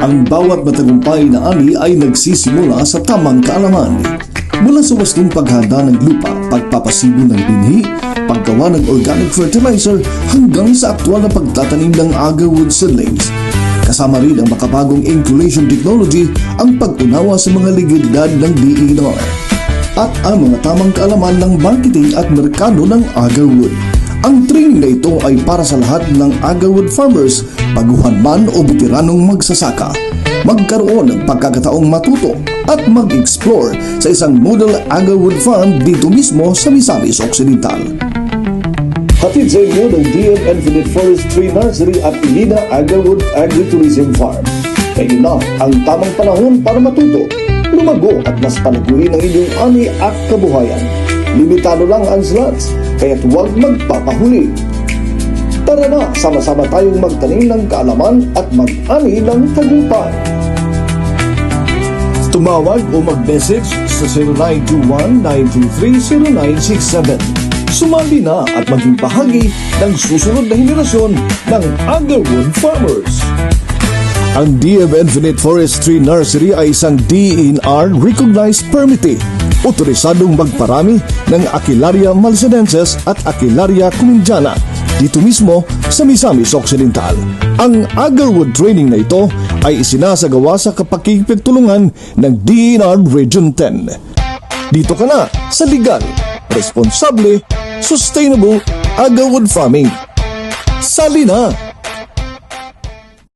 Ang bawat matagumpay na ani ay nagsisimula sa tamang kaalaman. Mula sa wastong paghanda ng lupa, pagpapasibo ng binhi, paggawa ng organic fertilizer hanggang sa aktwal na pagtatanim ng agarwood seedlings. Kasama rin ang makabagong inculation technology, ang pag-unawa sa mga legalidad ng DENR at ang mga tamang kaalaman ng marketing at merkado ng agarwood. Ang training na ito ay para sa lahat ng agarwood farmers, baguhan man o veteranong magsasaka. Magkaroon ng pagkakataong matuto at mag-explore sa isang model agarwood farm dito mismo sa Misamis Occidental. Hatid sa inyo ng DM Infinite Forestry Nursery at Ilina Agarwood Agritourism Farm. Ngayon na ang tamang panahon para matuto, lumago at mas palaguin ang inyong ani at kabuhayan. Limitado lang ang slots, kaya't huwag magpapahuli. Tara na, sama-sama tayong magtanim ng kaalaman at mag-ani ng tagumpay. Tumawag o mag-message sa 0921-923-0967. Sumali na at maging bahagi ng susunod na henerasyon ng agarwood farmers. Ang DM Infinite Forestry Nursery ay isang DENR recognized permittee, otorisadong magparami ng Aquilaria malsinensis at Aquilaria cumingiana dito mismo sa Misamis Occidental. Ang agarwood training na ito ay isinasagawa sa kapakikipagtulungan ng DENR Region 10. Dito ka na sa legal, responsable, sustainable agarwood farming. Sali na!